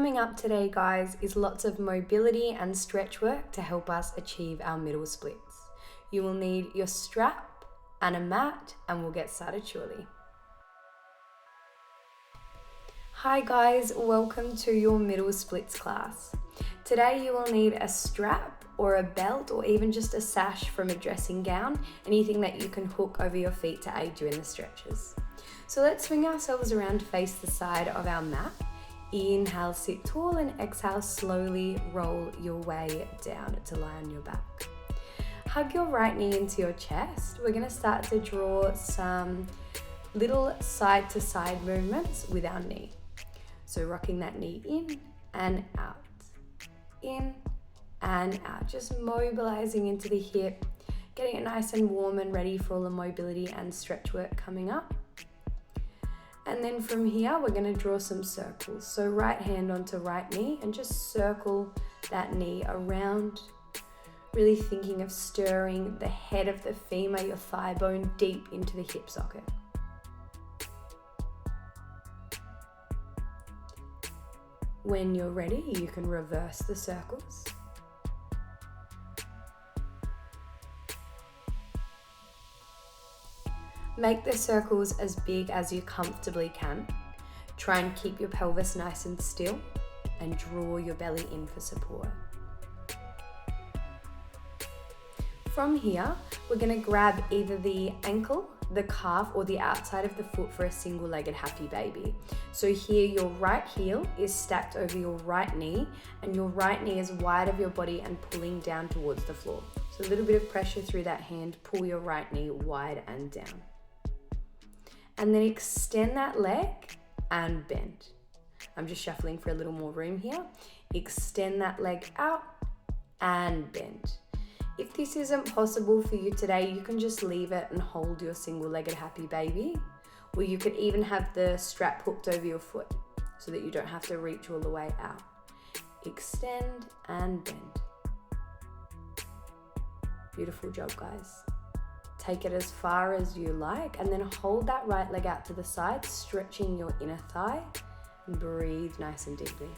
Coming up today, guys, is lots of mobility and stretch work to help us achieve our middle splits. You will need your strap and a mat, and we'll get started shortly. Hi guys, welcome to your middle splits class. Today you will need a strap or a belt or even just a sash from a dressing gown, anything that you can hook over your feet to aid you in the stretches. So let's swing ourselves around to face the side of our mat. Inhale, sit tall, and exhale, slowly roll your way down to lie on your back. Hug your right knee into your chest. We're going to start to draw some little side to side movements with our knee. So rocking that knee in and out, in and out, just mobilizing into the hip, getting it nice and warm and ready for all the mobility and stretch work coming up. And then from here, we're going to draw some circles. So right hand onto right knee and just circle that knee around, really thinking of stirring the head of the femur, your thigh bone, deep into the hip socket. When you're ready, you can reverse the circles. Make the circles as big as you comfortably can. Try and keep your pelvis nice and still and draw your belly in for support. From here, we're going to grab either the ankle, the calf, or the outside of the foot for a single-legged happy baby. So here your right heel is stacked over your right knee and your right knee is wide of your body and pulling down towards the floor. So a little bit of pressure through that hand, pull your right knee wide and down. And then extend that leg and bend. I'm just shuffling for a little more room here. Extend that leg out and bend. If this isn't possible for you today, you can just leave it and hold your single-legged happy baby, or you could even have the strap hooked over your foot so that you don't have to reach all the way out. Extend and bend. Beautiful job, guys. Take it as far as you like and then hold that right leg out to the side, stretching your inner thigh, and breathe nice and deeply.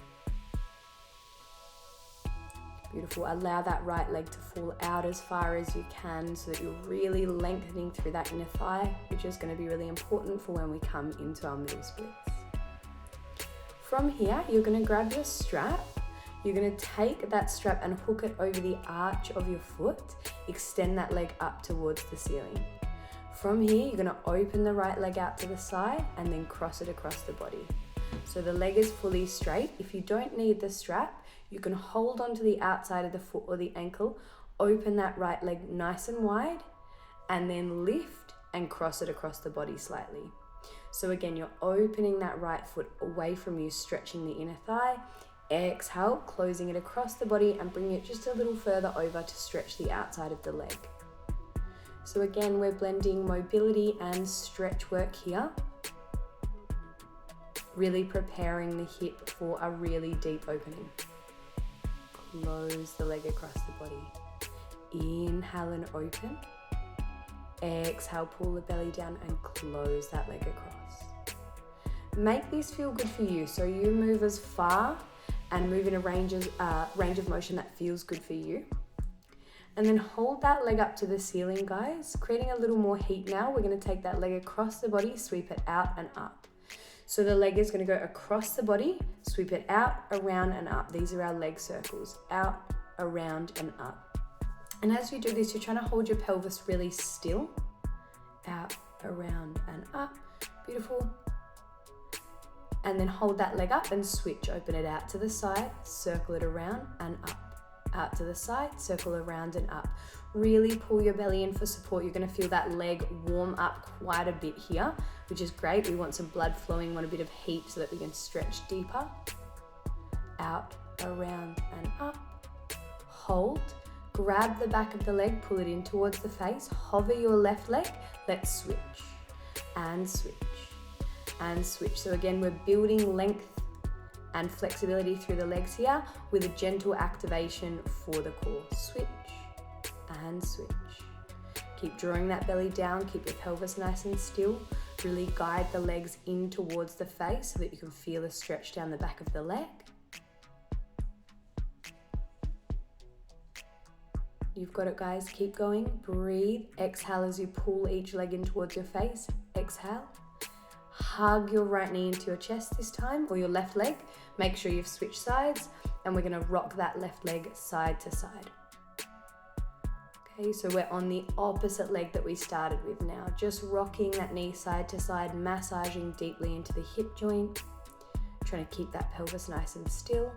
Beautiful. Allow that right leg to fall out as far as you can so that you're really lengthening through that inner thigh, which is going to be really important for when we come into our middle splits. From here, you're going to grab your strap. You're going to take that strap and hook it over the arch of your foot. Extend that leg up towards the ceiling. From here, you're going to open the right leg out to the side and then cross it across the body. So the leg is fully straight. If you don't need the strap, you can hold onto the outside of the foot or the ankle, open that right leg nice and wide, and then lift and cross it across the body slightly. So again, you're opening that right foot away from you, stretching the inner thigh. Exhale, closing it across the body and bringing it just a little further over to stretch the outside of the leg. So again, we're blending mobility and stretch work here, really preparing the hip for a really deep opening. Close the leg across the body. Inhale and open. Exhale, pull the belly down and close that leg across. Make this feel good for you. So you move as far and move in a range of motion that feels good for you. And then hold that leg up to the ceiling, guys. Creating a little more heat now. We're going to take that leg across the body, sweep it out and up. So the leg is going to go across the body, sweep it out, around and up. These are our leg circles. Out, around and up. And as you do this, you're trying to hold your pelvis really still. Out, around and up. Beautiful. And then hold that leg up and switch. Open it out to the side, circle it around and up. Out to the side, circle around and up. Really pull your belly in for support. You're going to feel that leg warm up quite a bit here, which is great. We want some blood flowing, want a bit of heat so that we can stretch deeper. Out, around and up. Hold. Grab the back of the leg, pull it in towards the face. Hover your left leg. Let's switch and switch. And switch. So again, we're building length and flexibility through the legs here with a gentle activation for the core. Switch and switch. Keep drawing that belly down, keep your pelvis nice and still. Really guide the legs in towards the face so that you can feel a stretch down the back of the leg. You've got it, guys. Keep going. Breathe. Exhale as you pull each leg in towards your face. Exhale. Hug your right knee into your chest this time, or your left leg. Make sure you've switched sides, and we're going to rock that left leg side to side. Okay, so we're on the opposite leg that we started with now. Just rocking that knee side to side, massaging deeply into the hip joint. Trying to keep that pelvis nice and still.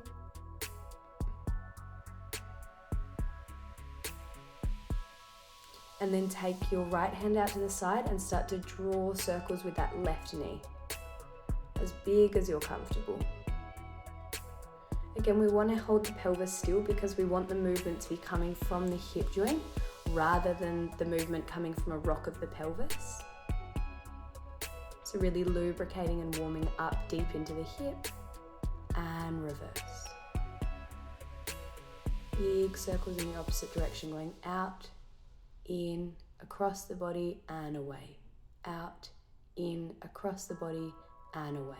And then take your right hand out to the side and start to draw circles with that left knee. As big as you're comfortable. Again, we want to hold the pelvis still because we want the movement to be coming from the hip joint rather than the movement coming from a rock of the pelvis. So really lubricating and warming up deep into the hip and reverse. Big circles in the opposite direction, going out, in, across the body and away. Out, in, across the body and away.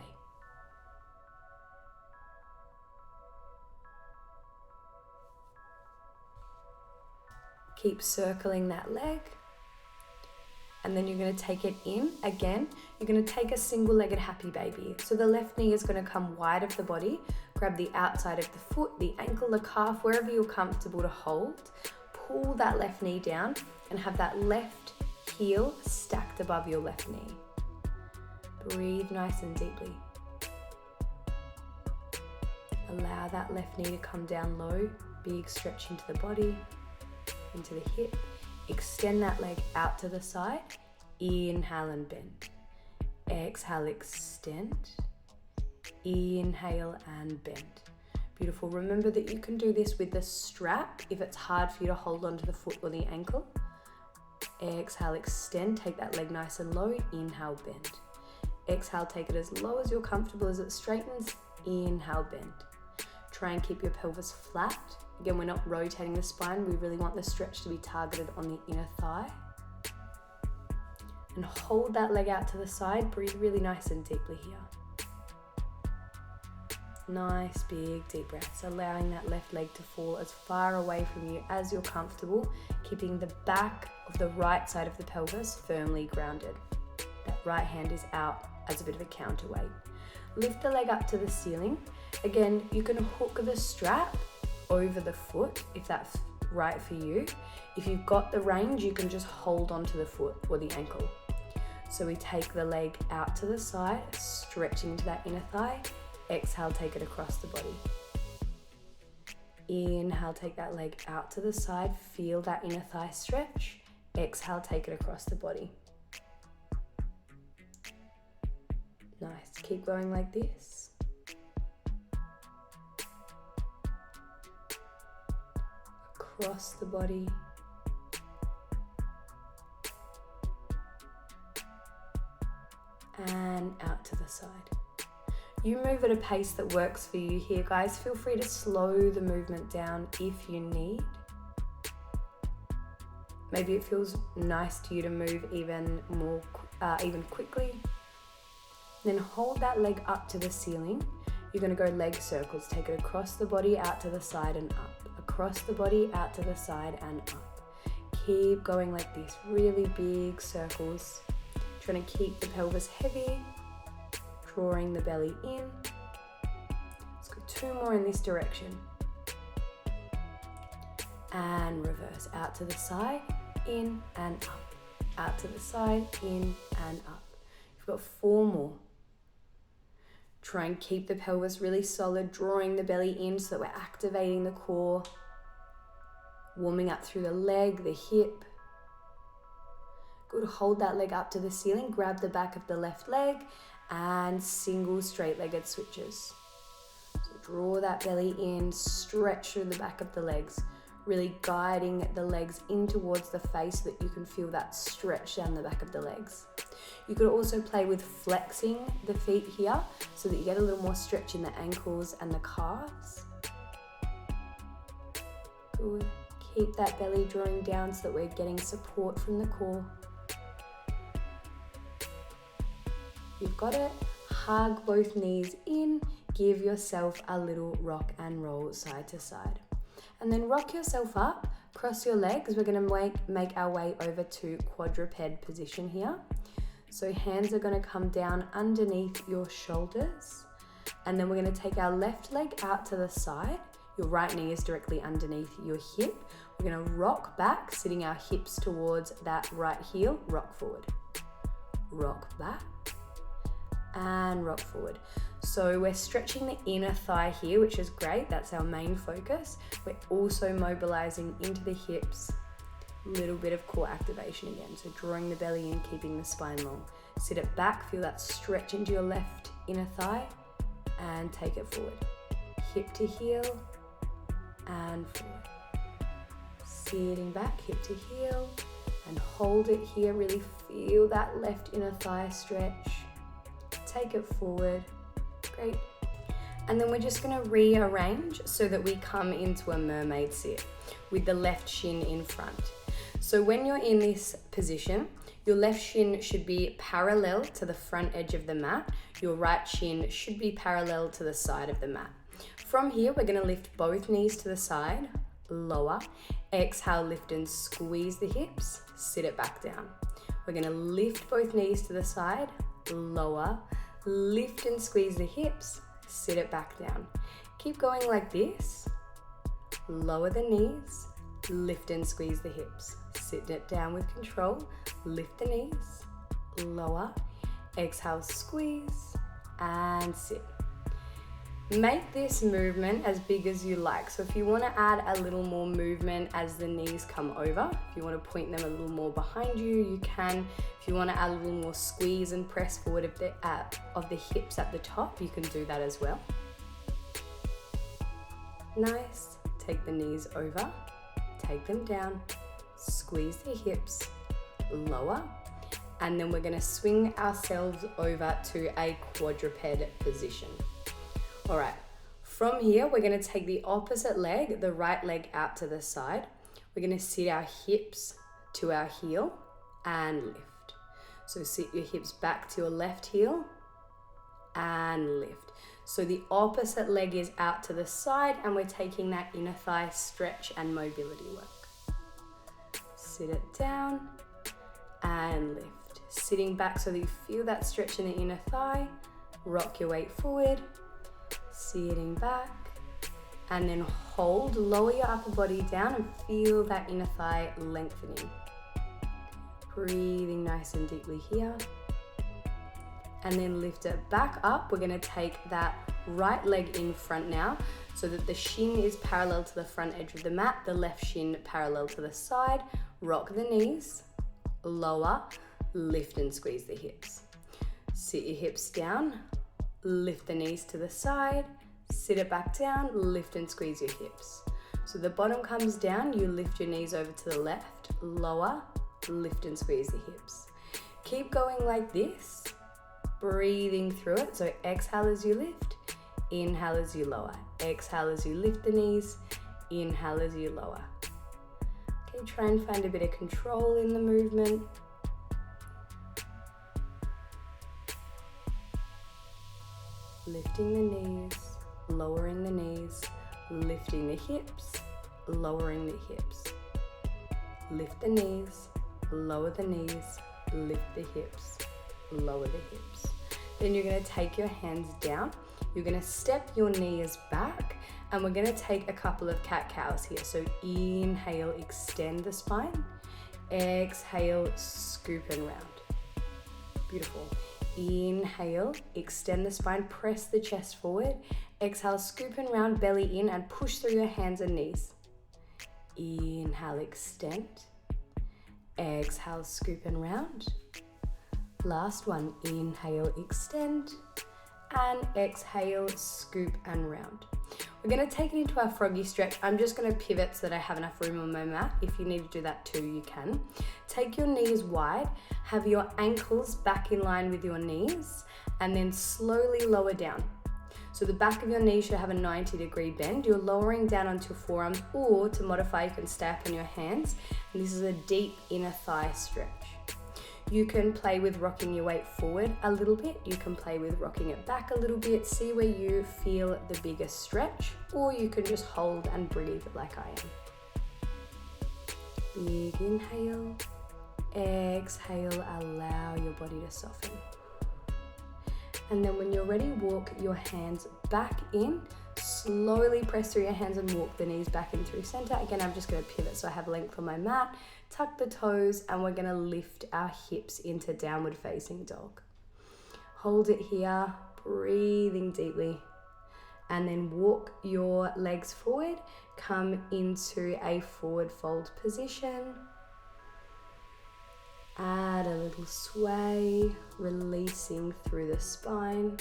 Keep circling that leg. And then you're going to take it in. Again, you're going to take a single-legged happy baby. So the left knee is going to come wide of the body. Grab the outside of the foot, the ankle, the calf, wherever you're comfortable to hold. Pull that left knee down and have that left heel stacked above your left knee. Breathe nice and deeply. Allow that left knee to come down low. Big stretch into the body, into the hip. Extend that leg out to the side. Inhale and bend. Exhale, extend. Inhale and bend. Beautiful. Remember that you can do this with the strap if it's hard for you to hold onto the foot or the ankle. Exhale, extend. Take that leg nice and low. Inhale, bend. Exhale, take it as low as you're comfortable as it straightens. Inhale, bend. Try and keep your pelvis flat. Again, we're not rotating the spine. We really want the stretch to be targeted on the inner thigh. And hold that leg out to the side. Breathe really nice and deeply here. Nice, big, deep breaths. Allowing that left leg to fall as far away from you as you're comfortable, keeping the back of the right side of the pelvis firmly grounded. That right hand is out as a bit of a counterweight. Lift the leg up to the ceiling. Again, you can hook the strap over the foot if that's right for you. If you've got the range, you can just hold onto the foot or the ankle. So we take the leg out to the side, stretching into that inner thigh. Exhale, take it across the body. Inhale, take that leg out to the side. Feel that inner thigh stretch. Exhale, take it across the body. Nice. Keep going like this. Across the body. And out to the side. You move at a pace that works for you here, guys. Feel free to slow the movement down if you need. Maybe it feels nice to you to move even quickly. Then hold that leg up to the ceiling. You're going to go leg circles. Take it across the body, out to the side and up. Across the body, out to the side and up. Keep going like this. Really big circles. Trying to keep the pelvis heavy. Drawing the belly in. Let's go 2 more in this direction. And reverse. Out to the side, in and up. Out to the side, in and up. You've got 4 more. Try and keep the pelvis really solid, drawing the belly in so that we're activating the core. Warming up through the leg, the hip. Good, hold that leg up to the ceiling. Grab the back of the left leg and single straight-legged switches. So draw that belly in, stretch through the back of the legs, really guiding the legs in towards the face so that you can feel that stretch down the back of the legs. You could also play with flexing the feet here so that you get a little more stretch in the ankles and the calves. Good. Keep that belly drawing down so that we're getting support from the core. You've got it. Hug both knees in. Give yourself a little rock and roll side to side. And then rock yourself up Cross your legs. We're going to make our way over to quadruped position here. So hands are going to come down underneath your shoulders. And then we're going to take our left leg out to the side. Your right knee is directly underneath your hip. We're going to rock back, sitting our hips towards that right heel. Rock forward. Rock back. And rock forward. So we're stretching the inner thigh here, which is great. That's our main focus. We're also mobilizing into the hips. Little bit of core activation again. So drawing the belly in, keeping the spine long. Sit it back, feel that stretch into your left inner thigh and take it forward. Hip to heel and forward. Sitting back, hip to heel and hold it here. Really feel that left inner thigh stretch. Take it forward. Great. And then we're just going to rearrange so that we come into a mermaid sit with the left shin in front. So when you're in this position, your left shin should be parallel to the front edge of the mat. Your right shin should be parallel to the side of the mat. From here, we're going to lift both knees to the side, lower. Exhale, lift and squeeze the hips. Sit it back down. We're going to lift both knees to the side, lower. Lift and squeeze the hips, sit it back down. Keep going like this. Lower the knees, lift and squeeze the hips. Sit it down with control. Lift the knees, lower. Exhale, squeeze and sit. Make this movement as big as you like. So if you want to add a little more movement as the knees come over, if you want to point them a little more behind you, you can. If you want to add a little more squeeze and press forward of the hips at the top, you can do that as well. Nice. Take the knees over, take them down, squeeze the hips, lower, and then we're going to swing ourselves over to a quadruped position. All right, from here, we're going to take the opposite leg, the right leg out to the side. We're going to sit our hips to our heel and lift. So sit your hips back to your left heel and lift. So the opposite leg is out to the side and we're taking that inner thigh stretch and mobility work. Sit it down and lift. Sitting back so that you feel that stretch in the inner thigh. Rock your weight forward. Sitting back and then hold, lower your upper body down and feel that inner thigh lengthening. Breathing nice and deeply here. And then lift it back up. We're going to take that right leg in front now so that the shin is parallel to the front edge of the mat, the left shin parallel to the side. Rock the knees, lower, lift and squeeze the hips. Sit your hips down. Lift the knees to the side, sit it back down, lift and squeeze your hips. So the bottom comes down, you lift your knees over to the left, lower, lift and squeeze the hips. Keep going like this, breathing through it. So exhale as you lift, inhale as you lower. Exhale as you lift the knees, inhale as you lower. Okay, try and find a bit of control in the movement. Lifting the knees, lowering the knees, lifting the hips, lowering the hips. Lift the knees, lower the knees, lift the hips, lower the hips. Then you're going to take your hands down. You're going to step your knees back and we're going to take a couple of cat-cows here. So inhale, extend the spine. Exhale, scoop and round. Beautiful. Inhale, extend the spine, press the chest forward. Exhale, scoop and round, belly in and push through your hands and knees. Inhale, extend. Exhale, scoop and round. Last one, inhale, extend. And exhale, scoop and round. We're going to take it into our froggy stretch. I'm just going to pivot so that I have enough room on my mat. If you need to do that too, you can. Take your knees wide, have your ankles back in line with your knees, and then slowly lower down. So the back of your knee should have a 90-degree bend. You're lowering down onto your forearms, or to modify, you can stay up on your hands. And this is a deep inner thigh stretch. You can play with rocking your weight forward a little bit. You can play with rocking it back a little bit. See where you feel the biggest stretch, or you can just hold and breathe like I am. Big inhale. Exhale, allow your body to soften. And then when you're ready, walk your hands back in. Slowly press through your hands and walk the knees back in through center. Again, I'm just going to pivot so I have length on my mat. Tuck the toes, and we're going to lift our hips into downward facing dog. Hold it here, breathing deeply. And then walk your legs forward. Come into a forward fold position. Add a little sway, releasing through the spine.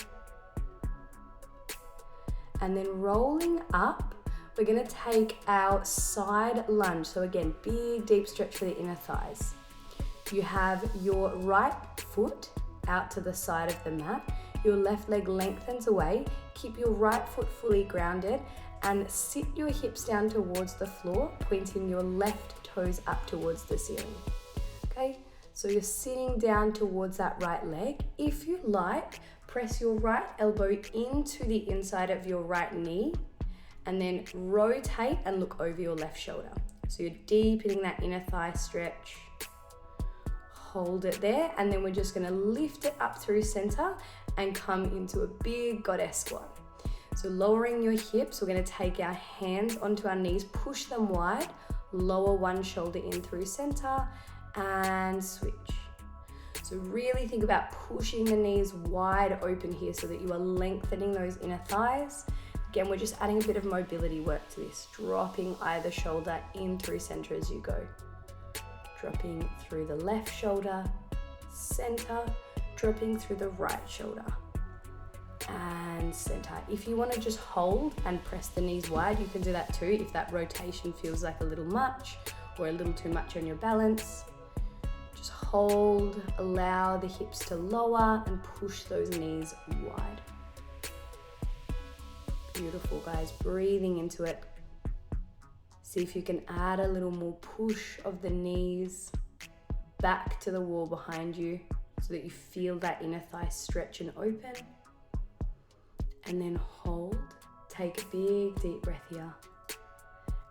And then rolling up, we're going to take our side lunge. So again, big deep stretch for the inner thighs. You have your right foot out to the side of the mat. Your left leg lengthens away. Keep your right foot fully grounded and sit your hips down towards the floor, pointing your left toes up towards the ceiling. Okay? So you're sitting down towards that right leg. If you like, press your right elbow into the inside of your right knee and then rotate and look over your left shoulder. So you're deepening that inner thigh stretch. Hold it there, and then we're just gonna lift it up through center and come into a big goddess squat. So lowering your hips, we're gonna take our hands onto our knees, push them wide, lower one shoulder in through center, and switch. So really think about pushing the knees wide open here so that you are lengthening those inner thighs. Again, we're just adding a bit of mobility work to this, dropping either shoulder in through center as you go. Dropping through the left shoulder, center, dropping through the right shoulder, and center. If you want to just hold and press the knees wide, you can do that too if that rotation feels like a little much or a little too much on your balance. Just hold, allow the hips to lower and push those knees wide. Beautiful, guys. Breathing into it. See if you can add a little more push of the knees back to the wall behind you so that you feel that inner thigh stretch and open. And then hold. Take a big deep breath here.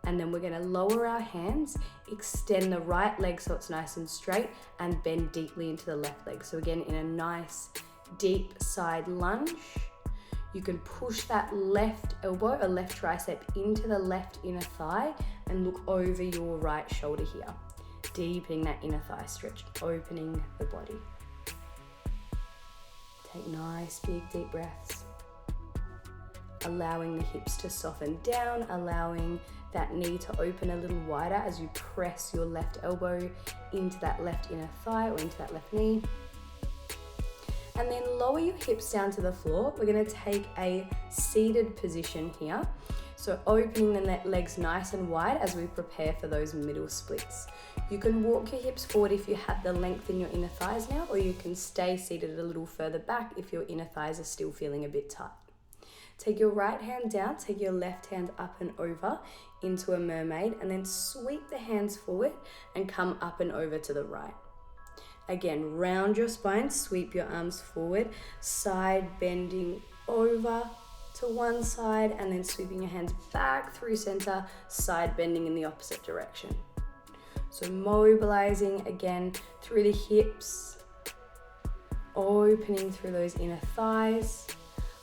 And then we're going to lower our hands, extend the right leg so it's nice and straight, and bend deeply into the left leg. So again, in a nice deep side lunge, you can push that left elbow or left tricep into the left inner thigh and look over your right shoulder here, deepening that inner thigh stretch, opening the body. Take nice big deep breaths, allowing the hips to soften down, allowing that knee to open a little wider as you press your left elbow into that left inner thigh or into that left knee. And then lower your hips down to the floor. We're going to take a seated position here. So opening the legs nice and wide as we prepare for those middle splits. You can walk your hips forward if you have the length in your inner thighs now, or you can stay seated a little further back if your inner thighs are still feeling a bit tight. Take your right hand down, take your left hand up and over into a mermaid, and then sweep the hands forward and come up and over to the right. Again, round your spine, sweep your arms forward, side bending over to one side, and then sweeping your hands back through center, side bending in the opposite direction. So mobilizing again through the hips, opening through those inner thighs.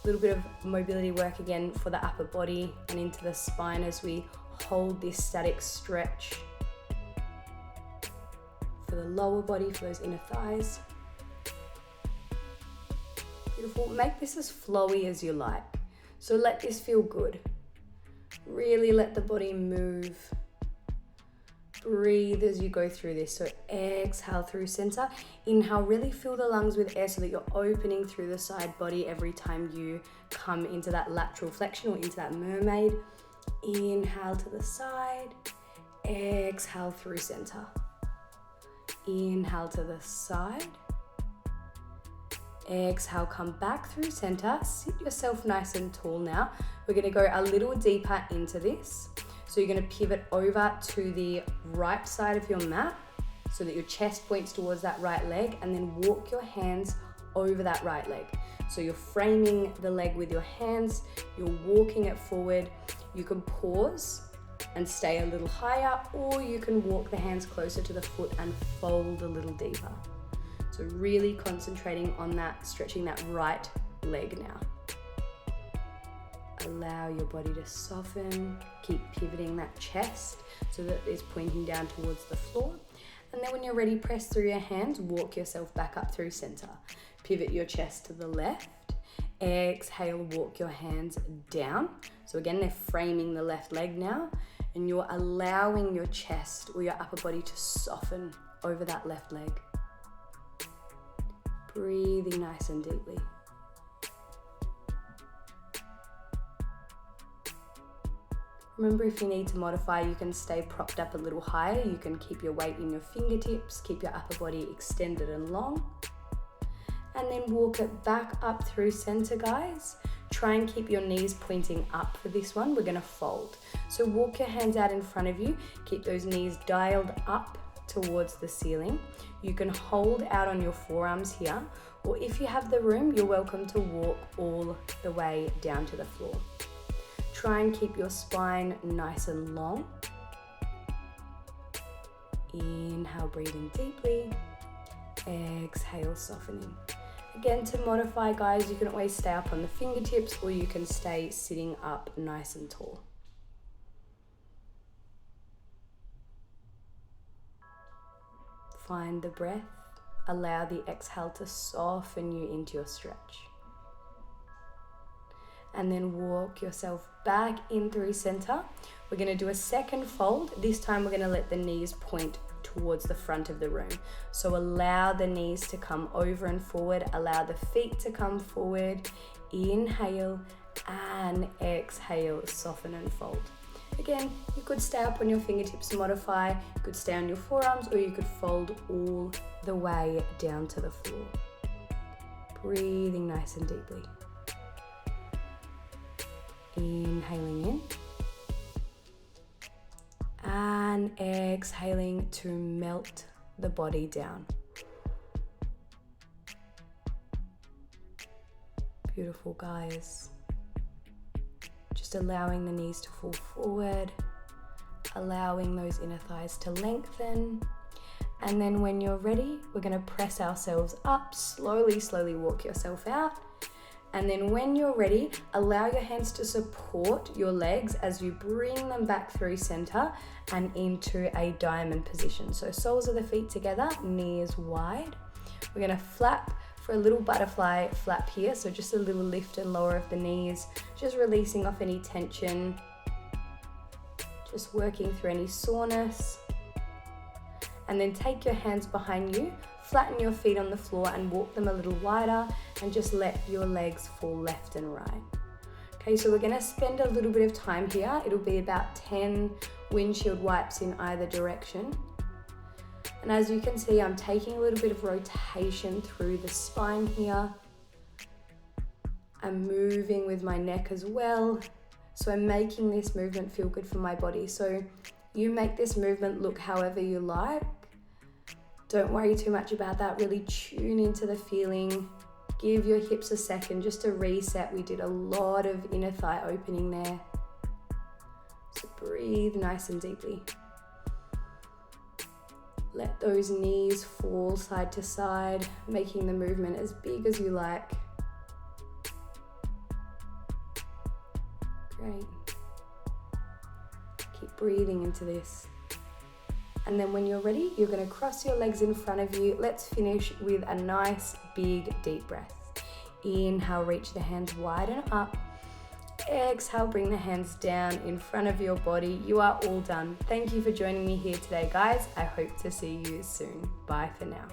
A little bit of mobility work again for the upper body and into the spine as we hold this static stretch. For the lower body, for those inner thighs. Beautiful. Make this as flowy as you like. So let this feel good. Really let the body move. Breathe as you go through this. So exhale through center. Inhale, really fill the lungs with air so that you're opening through the side body every time you come into that lateral flexion or into that mermaid. Inhale to the side. Exhale through center. Inhale to the side. Exhale, come back through center. Sit yourself nice and tall now. We're going to go a little deeper into this. So you're going to pivot over to the right side of your mat so that your chest points towards that right leg, and then walk your hands over that right leg. So you're framing the leg with your hands, you're walking it forward. You can pause and stay a little higher, or you can walk the hands closer to the foot and fold a little deeper. So really concentrating on that, stretching that right leg now. Allow your body to soften, keep pivoting that chest so that it's pointing down towards the floor. And then when you're ready, press through your hands, walk yourself back up through center. Pivot your chest to the left. Exhale, walk your hands down. So again, they're framing the left leg now, and you're allowing your chest or your upper body to soften over that left leg. Breathing nice and deeply. Remember, if you need to modify, you can stay propped up a little higher. You can keep your weight in your fingertips, keep your upper body extended and long. And then walk it back up through center, guys. Try and keep your knees pointing up for this one. We're gonna fold. So walk your hands out in front of you. Keep those knees dialed up towards the ceiling. You can hold out on your forearms here, or if you have the room, you're welcome to walk all the way down to the floor. Try and keep your spine nice and long. Inhale, breathing deeply. Exhale, softening. Again, to modify, guys, you can always stay up on the fingertips, or you can stay sitting up nice and tall. Find the breath. Allow the exhale to soften you into your stretch. And then walk yourself back in through center. We're going to do a second fold. This time we're going to let the knees point towards the front of the room. So allow the knees to come over and forward. Allow the feet to come forward. Inhale and exhale, soften and fold. Again, you could stay up on your fingertips, modify. You could stay on your forearms, or you could fold all the way down to the floor. Breathing nice and deeply. Inhaling in and exhaling to melt the body down. Beautiful, guys. Just allowing the knees to fall forward, allowing those inner thighs to lengthen. And then when you're ready, we're going to press ourselves up, slowly walk yourself out. And then when you're ready, allow your hands to support your legs as you bring them back through center and into a diamond position. So soles of the feet together, knees wide. We're gonna flap for a little butterfly flap here. So just a little lift and lower of the knees, just releasing off any tension, just working through any soreness. And then take your hands behind you, flatten your feet on the floor and walk them a little wider, and just let your legs fall left and right. Okay, so we're gonna spend a little bit of time here. It'll be about 10 windshield wipes in either direction. And as you can see, I'm taking a little bit of rotation through the spine here. I'm moving with my neck as well. So I'm making this movement feel good for my body. So you make this movement look however you like. Don't worry too much about that. Really tune into the feeling. Give your hips a second just to reset. We did a lot of inner thigh opening there. So breathe nice and deeply. Let those knees fall side to side, making the movement as big as you like. Great. Keep breathing into this. And then when you're ready, you're going to cross your legs in front of you. Let's finish with a nice big deep breath. Inhale, reach the hands wide and up. Exhale, bring the hands down in front of your body. You are all done. Thank you for joining me here today, guys. I hope to see you soon. Bye for now.